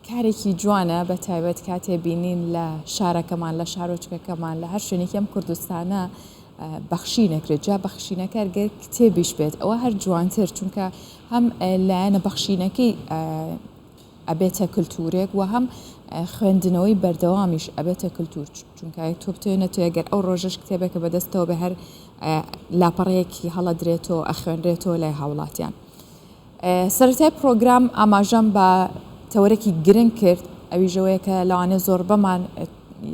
کارێکی جوانە بە تایبەت کاتێ بینین لە شارەکەمان لە شارۆچکەکەمان لە هەر شوێنێکی ئەم کوردستانە بەخشینەکرێت جا بەخشینەکە ئەگەر کتێبیش بێت ئەوە هەر جوانتر چونکە هەم لایەنە بەخشینەکەی ئەبێتە کللتورێک و هەم خوێندنەوەی بەردەوامیش ئەبێتە کللتور چونکە تۆ بتوێنێت ئەگەر ئەو ڕۆژەش کتێبێکە بەدەستەوە بە هەر لاپەڕەیەکی هەڵەدرێتەوە ئەخوێنرێتەوە لای هاوڵاتیان. سەرەتای پرۆگرام ئاماژەم بە تەورێکی گرنگ کرد ئەویژەوەیە کە لەوانێ زۆر بەمان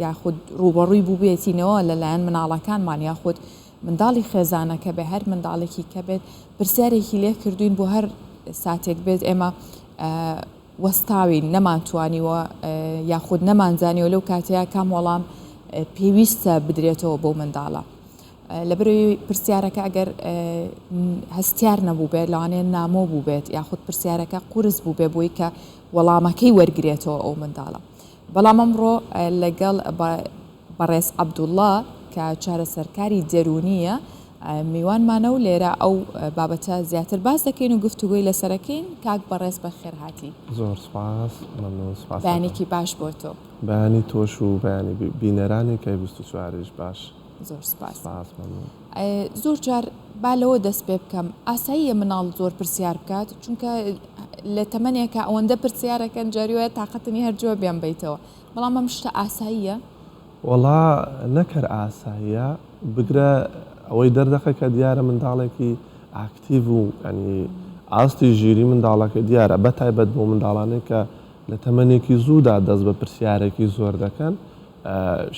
یاخود ڕوبەڕووی بوو بێتینەوە لەلایەن مناڵەکانمان یاخود منداڵی خێزانەکە بێ هەر منداڵێکی کە بێت پرسیارێکی لێ کردوین بۆ هەر ساتێک بێت ئێمە وەستاوین نەمانتوانیوە یاخود نەمانزانیوە لەو کاتەیە کام وەڵام پێویستە بدرێتەوە بۆ منداڵە. لەبەرەوەی پرسیارەکە ئەگەر هەستیار نەبوو بێت لەوانێن نامۆ بوو بێت یاخود پرسیارەکە قورس بوو بێ بۆی کە وەڵامەکەی وەرگێتەوە ئەو منداڵە. بەڵام ئەمڕۆ لەگەڵ بەڕێز عەبدوڵڵا کە چارەسەرکاری دەرونیە میوانمانە و لێرە ئەو بابەتە زیاتر باس دەکەین و گفتوگوی لەسەرەکەین. کاک بەڕێز بەخێر هاتی. زۆر سپاس سپاس. بەیانێکی باش بۆ تۆ. بەیانی تۆش و بەیانی بینەرانی کە 24 باش. زۆر سپاس. زۆر جار با لەوە دەست پێ بکەم ئاساییە مناڵ زۆر پرسیار بکات چونکە لە تەمەنێکە ئەوەندە پرسیارەکەن جاریوە تااقەتنی هەرجووە بیان بیتەوە بەڵام ئەم شتە ئاساییە؟ وەڵا نەکەر ئاساییە بگرە ئەوەی دەردەخە کە دیارە منداڵێکی ئاکتیڤ و ینی ئاستی ژیری منداڵەکە دیارە بەتایبەت بۆ منداڵانێک کە لە تەمەنێکی زوودا دەست بە پرسیارێکی زۆر دەکەن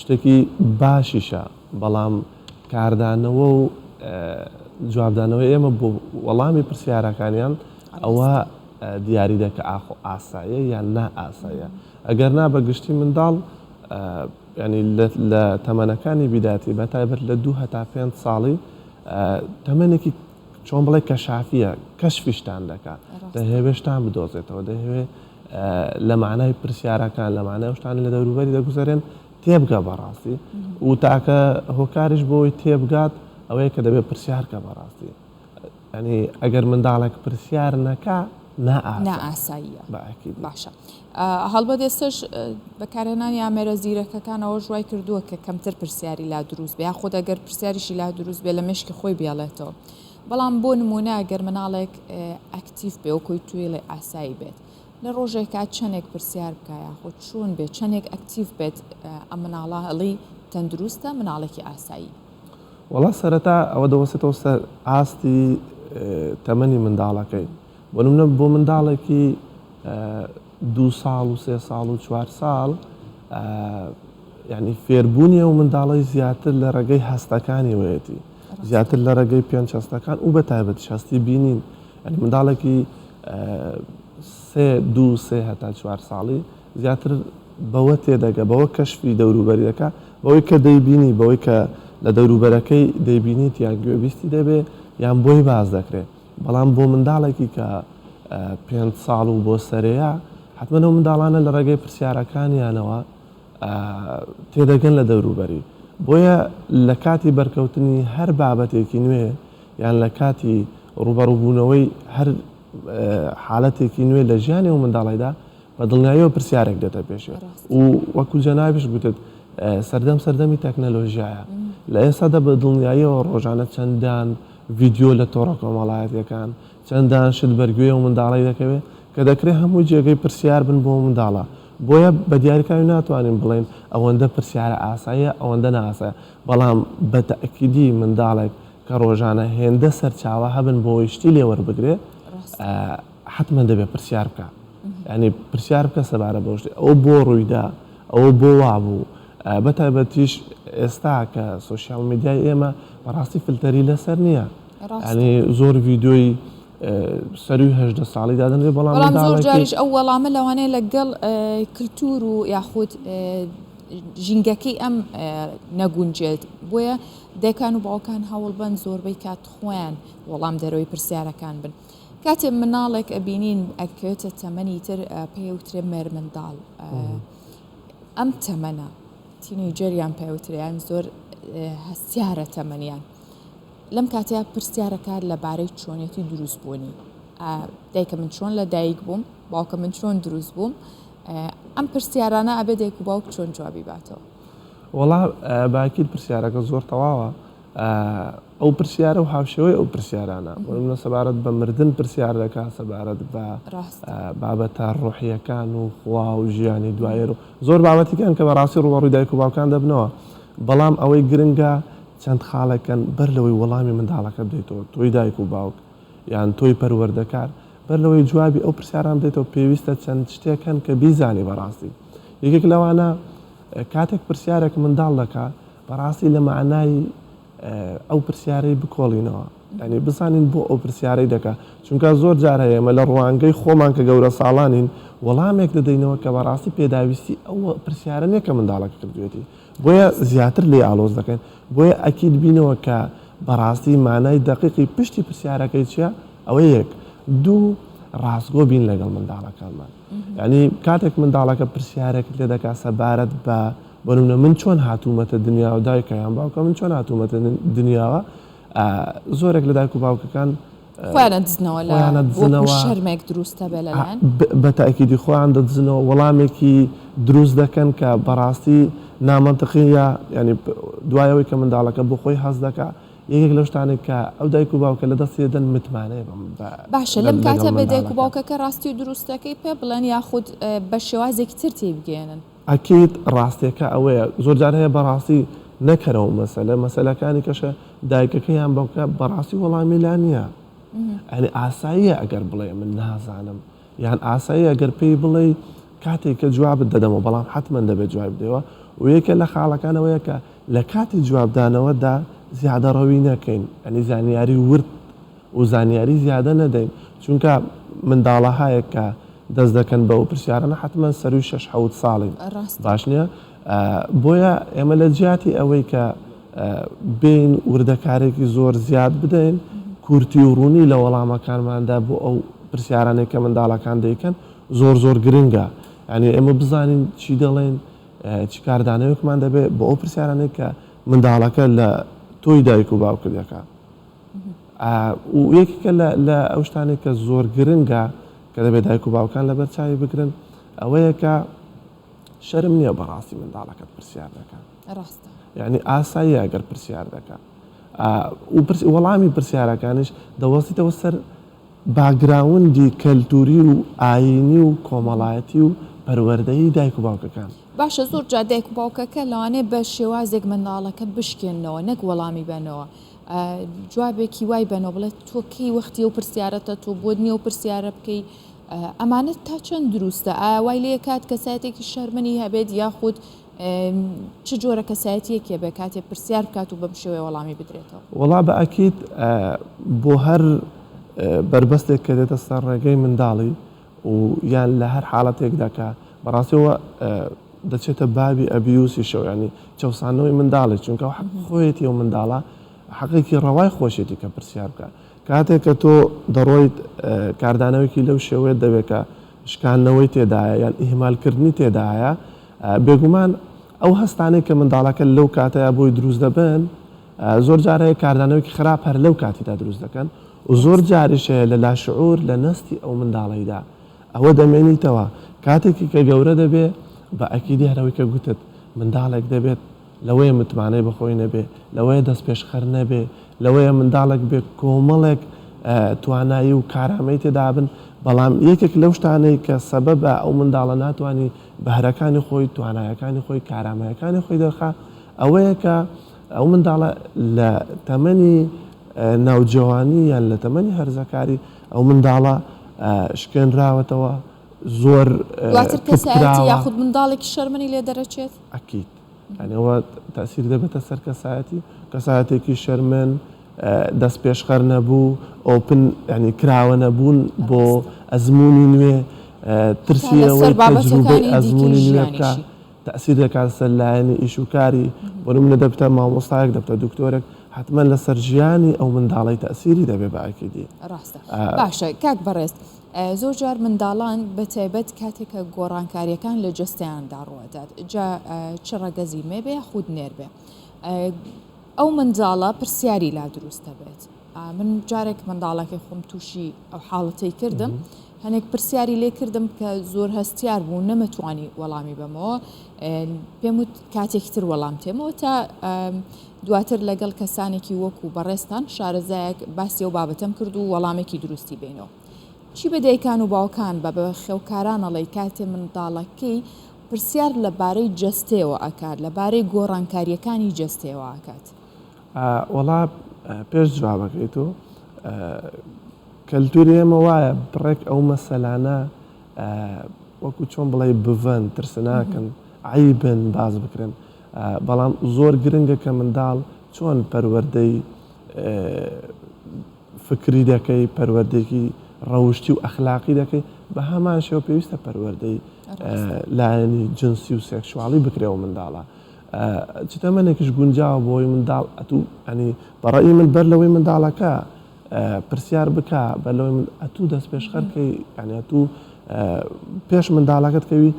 شتێکی باشیشە بەڵام کاردانەوە و جوابدانەوەی ئێمە بۆ وەڵامی پرسیارەکانیان ئەوە دیاری دەکە ئاساییە یان نا ئاساییە ئەگەر نا بەگشتی منداڵ ینی لە تەمەنەکانی بیداتی بەتایبەت لە 2 هەتا 5 ساڵی تەمەنێکی چۆن بڵێ کەشافیە کەشفیشتان دەکات دەهێوێشتان بدۆزێتەوە دەهێوێ لە معنای پرسیارەکان لە معنای شتانی لە دەوروبەری دەگوزارێن تێبگە بەڕاستی و تاکە هۆکاریش بۆی تێبگات ئەوەیە کە دەبێت پرسیارکە بەڕاستی ینی ئەگەر منداڵێک پرسیار نەکا نائاساییە باشە. هەڵبەت ئێستش بەکارهێنانی ئامێرە زیرەکەکانەوە ژوای کردووە کە کەمتر پرسیاری لا دروست بێ خۆ ئەگەر پرسیاریشی لا دروست بێ لە مشکی خۆی بێڵێتەوە بەڵام بۆ نمونە ئەگەر مناڵێک ئەکتیف بێ وەکۆی توێڵێ ئاسایی بێت لە ڕۆژێکات چەندێک پرسیار بکایە خۆ چۆن بێت چەندێک ئەکتیف بێت ئەم مناڵە هەڵی تەندروستە مناڵێکی ئاسایی. وەڵا سەرەتا ئەوە دەوەستێتەوە سەر ئاستی تەمەنی منداڵەکەی بۆ نمونە بۆ منداڵێکی 2 ساڵ و 3 ساڵ و 4 ساڵ ینی فێربوونیە و منداڵی زیاتر لە ڕێگەی هەستەکانی وەیەتی زیاتر لە ڕێگەی پێنج هەستەکان و بەتایبەت هەستی بینین ینی منداڵێکی 2-3 هەتا 4 ساڵی زیاتر بەوە تێدەگە بەوە کەشفی دەوروبەری دەکە بەوەی کە دەیبینی بەوەی کە لە دەوروبەرەکەی دەیبینیت یان گوێبیستی دەبێ یان بۆی باز دەکرێت بەڵام بۆ منداڵێکی کە 5 ساڵ و بۆ سەرەیە حتمما ئەو منداڵانە لە ڕێگەی پرسیارەکانیانەوە تێدەگەن لە دەوروبەری بۆیە لە کاتی بەرکەوتنی هەر بابەتێکی نوێ یان لە کاتی ڕوبەڕووبوونەوەی هەر حالەتێکی نوێ لە ژیانی و منداڵیدا بە دڵنیاییەوە پرسیارێک دێتە پێشێ و وەکو جەنابیش گوتت سەردەمی تەکنەلۆژیایە لە ئێستادا بە دڵنیاییەوە ڕۆژانە چەندان ڤیدیۆ لە تۆڕە کۆمەڵایەتیەکان چەندان شت بەرگوێ و منداڵی دەکەوێت کە دەکرێت هەموو جێگەی پرسیار بن بۆ منداڵە بۆیە بە دیاریکاری ناتوانین بڵێن ئەوەندە پرسیارە ئاساییە ئەوەندە ناسایە بەڵام بە تەئکیدی منداڵێک کە ڕۆژانە هێندە سەرچاوە هەبن بۆی شتی لێوەربگرێت حتمما دەبێت پرسیار بکە ینی پرسیار بکە سەبارە بۆ شتی ئەو بۆ ڕوویدا ئەوە بۆ وابوو بەتایبەتیش ئێستا کە سۆشیال میدیای ئێمە بەڕاستی فلتەری لەسەر نییە ینی زۆر ڤیدۆی سەروی 18 ساڵی دادنێ بەڵام زۆر جاریش ئەو وەڵامە لەوانەیە لەگەڵ کللتور و یاخود ژینگەکەی ئەم نەگونجێت بۆیە دەکان و باوکان هەوڵ بن زۆربەی کات خۆیان وەڵام دەرەوەی پرسیارەکان بن کاتێ مناڵێک ئەبینین ئەکەوێتە تەمەنی تر پێوترێ مێرمنداڵ ئەم تەمەنە تینیجەریان پێوتریان زۆر هەستیارە تەمەنیان لەم کاتەیە پرسیارەکە لەبارەی چۆنیەتی دروستبوونی دایکە من چۆن لە دایک بووم باوکە من چۆن دروست بووم ئەم پرسیارانە ئەبێ دایک و باوک چۆن جوابی باتەوە وەڵا باکیل پرسیارەکە زۆر تەواوە ئەو پرسیارە و هاوشێوەی ئەو پرسیارانە منە سەبارەت بە مردن پرسیار دەکات سەبارەت بە بابەتە ڕۆحیەکان و خوا و ژیانی دوایێر و زۆر بابەتیکان کە بەڕاستی ڕوەڕووی دایک و باوکان دەبنەوە بەڵام ئەوەی گرنگە چەند خاڵەکەن بەر لەوەی وەڵامی منداڵەکە بدەیتەوە تۆی دایک و باوک یان تۆی پەروەردەکار بەر لەوەی جوابی ئەو پرسیاران بدەیتەوە پێویستە چەند شتێکن کە بیزانی بەڕاستی یەکێک لەوانە کاتێک پرسیارێک منداڵ دەکات بەڕاستی لە معنای ئەو پرسیارەی بکۆڵینەوە ینی بزانین بۆ ئەو پرسیارەی دەکات چونکە زۆر جار هەیە ئێمە لە ڕوانگەی خۆمان کە گەورە ساڵانین وەڵامێک دەدەینەوە کە بەڕاستی پێداویستی ئەو پرسیارە نیە کە منداڵەکە کردوێتی بۆیە زیاتر لێ ئالۆز دەکەن بۆیە ئەکید بینەوە کە بەڕاستی مانای دقیقی پشتی پرسیارەکەی چییە ئەوە یەک دوو ڕاستگۆ بین لەگەڵ منداڵەکانمان ینی کاتێک منداڵەکە پرسیارێک لێ دەکات سەبارەت بە بەنمونە من چۆن هاتوومەتە دنیا و دایکەیان باوکە من چۆن هاتوومەتە دنیاوە زۆرێک لە دایک و باوکەکان خۆیان دزنەوە شەرمێک دروستە بێ لەلایەن بە تاکیدی خۆیان دەدزنەوە وەڵامێکی دروست دەکەن کە بەڕاستی نامەنتەقیە ینی دوایەوەی کە منداڵەکە بۆ خۆی هەز دەکات یەکێک لەو شتانێک کە ئەو دایک و باوکە لە دەستێدەن متمانەیە باشە لەم کاتە بە دایک و باوکەکە ڕاستی و دروستەکەی پێ بڵێن یاخود بە شێوازێکی تر تێبگەێنن ئەکید ڕاستیەکە ئەوەیە زۆر جار هەیە بەڕاستی نەکەرەوە مەسەلەکانی کەشە دایکەکەیان باوکە بەڕاستی وەڵامی لا نییە ئەنی ئاساییە ئەگەر بڵێ من نازانم یان ئاسایی ئەگەر پێی بڵێ کاتێک کە جوابت دەدەمەوە بەڵام حتمما دەبێت جواب بدەوە و یەکە لە خاڵەکانەوەیە کە لە کاتی جوابدانەوەدا زیادە ڕەوی نەکەین ئەنی زانیاری ورد و زانیاری زیادە نەدەین چونکە منداڵە هەیە کە دەست دەکەن بەو پرسیارانە حتمما سەروی 6 ساڵین باش نییە بۆیە ئێمە لە جیاتی ئەوەی کە بین وردەکارێکی زۆر زیاد بدەین کورتی و ڕوونی لە وەڵامەکانماندا بۆ ئەو پرسیارانێک کە منداڵەکان دەیکەن زۆر گرنگە ینی ئێمە بزانین چی دەڵێن چی کاردانەوەکمان دەبێت بۆ ئەو پرسیارانێک کە منداڵەکە لە تۆی دایک و باوکردەکە و یەکێکە لە ئەو شتانێک کە زۆر گرنگە کە دەبێت دایک و باوکان لەبەر چاوی بگرن ئەوەیە کە شەرم نییە بەڕاستی منداڵەکەت پرسیار دەکات یعنی ئاسایی ئەگەر پرسیار دەکات وەڵامی پرسیارەکانش دەوەستیتەوە سەر باگراوندی کەلتوری و ئاینی و کۆمەڵایەتی و پەروەردەی دایک و باوکەکان باشە زۆر جا دایک و باوکەکە لەوانێ بە شێوازێک منداڵەکە بشکێنەوە نەک وەڵامی بنەوە جوابێکی وای بنەوە بڵێت تۆ کەی وەختی و پرسیارەتە تۆ بۆ نییە و پرسیارە بکەی ئەمانەت تا چەند دروستە وای لێ کات کەسایەتێکی شەرمەنی هەبێت یاخود چ جۆرە کەسایەتیەکێ بێ کاتێ پرسیار بکات و بەم شێوەیە وەڵامی بدرێتەوە وەڵا بە ئەکید بۆ هەر بربەستێک کە دێتە سەر ڕێگەی منداڵی و یان لە هەر حاڵەتێکدا کە بەڕاستیەوە دەچێتە بابی ئەبیوسی شەو ینی چەسانەوەی منداڵی چونکە خۆیەتی و منداڵە حەقێکی ڕەوای خۆشێتی کە پرسیار بکە کاتێک کە تۆ دەڕۆیت کاردانەوەیکی لەو شێوەیە دەبێت کە شکاندنەوەی تێدایە یان ئیهمالکردنی تێدایە بێگومان ئەو هەستانەی کە منداڵەکە لەو کاتەیە بۆی دروست دەبن زۆر جارەیە کاردانەوەیکی خراپ هەر لەو کاتیدا دروست دەکەن و زۆر جاریشەیە لە لاشعور لە نستی ئەو منداڵیدا ئەوە دەمێنیتەوە کاتێکی کە گەورە دەبێت بە ئەکیدی هەرەوەی کە گوتت منداڵێک دەبێت لەوەیە متمانەی بەخۆی نەبێ لەوەیە دەست پێشخەر نەبێ لەوەیە منداڵێک بێ کۆمەڵێک توانایی و کارامەی تێدابن بەڵام یەکێک لەو شتانەی کە سەبەبە ئەو منداڵە ناتوانانی بەهرەکانی خۆی توانایەکانی خۆی کارامەیەکانی خۆی دەرخا ئەوەیە کە ئەو منداڵە لە تەمەنی ناوجوانی یان لە تەمەنی هەرزەکاری ئەو منداڵە شکێنراوەتەوە زۆر کەسایەتی یاخود منداڵێکی شەرمەنی لێ دەرەچێت ئەکید ئەوە تەسیر دەبێتە سەر کەسایەتێکی شەرمن دەست پێشخەر نەبوو ئۆپن ینی کراوە نەبوون بۆ ئەزمموی نوێ ترسیەوەی تەجروبەی ئەزمموی نوێ بکە تەسیر دەکات سەر لایەنی ئیشوکاری بۆ منە دەبتە مامۆستایەک دەبتە دکتۆرێک حتمما لەسەر ژیانی ئەو منداڵی تەسیری دەبێ بە ئەکیدی ڕاستە باشە کاک بەڕێست زۆر جار منداڵان بە تایبەت کاتێکە گۆڕانکاریەکان لە جستیاندا ڕوەدات جا چ ڕەگەزی مێ بێ خود نێر بێ ئەو منداڵە پرسیاری لا دروستە بێت من جارێک منداڵەکەی خۆم تووشی ئەو حاڵەتەی کردم هەنێک پرسیاری لێ کردم کە زۆر هەستیار بوو نەمەتوانی وەڵامی بەمەوە پێم وت کاتێکتر وەڵام تێمەوە تا دواتر لەگەڵ کەسانێکی وەکو بەڕێستان شارەزایەک باسی و بابەتەم کرد و وەڵامێکی دروستی بینەوە چی بە دایکان و باوکان بە خێوکارانەڵی کاتێ منداڵەکەی پرسیار لەبارەی جەستەوە ئەکات لەبارەی گۆڕانکاریەکانی جەستەوە ئاکات وەڵا پێش جوابەکەی تۆ کەلتوری ئێمە وایە بڕێک ئەو مەسەلانە وەکو چۆن بڵێ بڤن ترسناکەن عیبن باز بکرن بەڵام زۆر گرنگە کە منداڵ چۆن پەروەردەی فکری دەکەی پەروەردەیەکی ڕەوشتی و ئەخلاقی دەکەی بە هەمان شێوە پێویستە پەروەردەی لایەنی جنسی و سێکشواڵی بکرێەوە منداڵە چ تەمەنێکیش گونجاوە بۆی منداڵ ئەتوو ئەنی بەڕێی من بەر لەوەی منداڵەکە پرسیار بکە بە لەوەی ئەتوو دەست پێشخەرکەی ینی ئەتوو پێش منداڵەکەت کەوی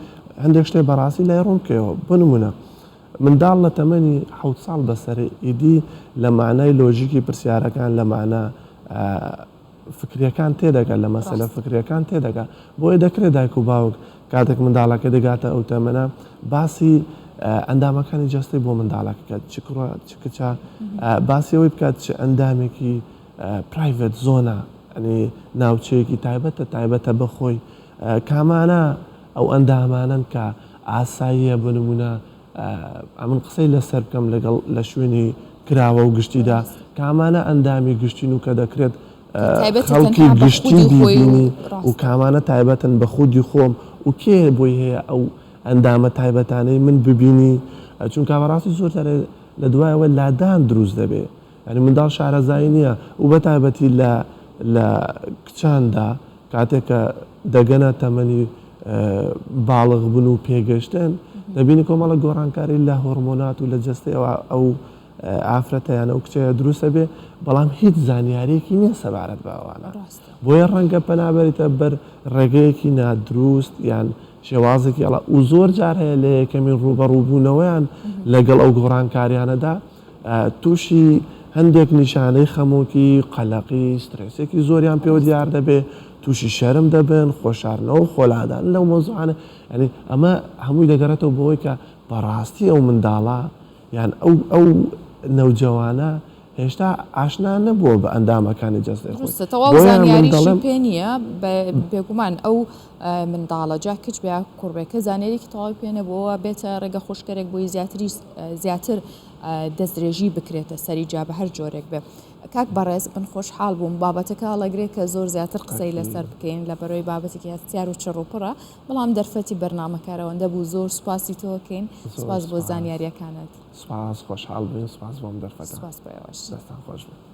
هەندێک شتێ بەڕاستی لای ڕوون بکەوە بنمونە منداڵ لە تەمەنی 7 ساڵ بەسەری ئیدی لە معنای لۆژیکی پرسیارەکان لە معنە فکریەکان تێدەگەن لە مەسەلە فکریەکان تێدەگات بۆیە دەکرێت دایک و باوک کاتێک منداڵەکە دەگاتە ئەو تەمەنە باسی ئەندامەکانی جەستی بۆ منداڵەکە چ کوڕە چ کچە باسی ئەوەی بکات چ ئەندامێکی پرایڤەت زۆنە ئەنی ناوچەیەکی تایبەتە بەخۆی کامانە ئەو ئەندامانن کە ئاساییە بنمونە ئەمن قسەی لەسەر بکەم لەگەڵ لە شوێنی کراوە و گشتیدا کامانە ئەندامی گشتین و کە دەکرێت خەڵکی گشتی بیبینی و کامانە تایبەتن بە خودی خۆم و کێ بۆی هەیە ئەو ئەندامە تایبەتانەی من ببینی چونکە بەڕاستی زۆر لە دوایەوە لادان دروست دەبێت ینی منداڵ شارەزایی نییە و بە تایبەتی لە کچاندا کاتێککە دەگەنە تەمەنی باڵغ بن و پێگەشتن دەبینی کۆمەڵە گۆڕانکاری لە هۆرمۆنات و لە جەستەوە ئەو ئافرەتەیانە و کچەیە دروستە بێ بەڵام هیچ زانیارێکی نییە سەبارەت بەوانە بۆیە ڕەنگە پەنابەریتە بەر ڕێگەیەکی نادروست یان شێوازێکی ئەڵە و زۆر جار هەیە لە یەکەمی ڕوبەڕووبوونەوەیان لەگەڵ ئەو گۆڕانکاریانەدا تووشی هەندێک نیشانەی خەمۆکی قەلەقی سترێسێکی زۆریان پێوە دیار دەبێ تووشی شەرم دەبن خۆشارنەوە و خۆلادان لەو مۆزوعانە ینی ئەمە هەمووی دەگەڕێتەوە بۆی کە بەڕاستی ئەو منداڵە یان ئەو نەوجەوانە هێشتا ئاشنا نەبووە بە ئەندامەکانی جەستەی خۆی تەواو زانیاریشی پێ نییە بێگومان ئەو منداڵە جا کچ بیا کوڕبێکە زانێریکی تەواوی پێ نەبووەوە بێتە ڕێگە خۆشکەرێک بۆی زیاتر دەستدرێژی بکرێتە سەری جا بە هەر جۆرێک بێ کاک بەڕێز بن خۆشحاڵ بووم بابەتەکە هەڵەگرێت کە زۆر زیاتر قسەی لەسەر بکەین لە بەرەوەی بابەتێکی هەستیار و چڕوپڕە بەڵام دەرفەتی بەرنامەکارەوەندە بوو زۆر سوپاسی تۆکەین سوپاس بۆ زانیاریەکانت سپاس خۆشحاڵ بووین سپاس بۆم دەرفەتە سپاس بۆ ئێوەش دەستان خۆش بوو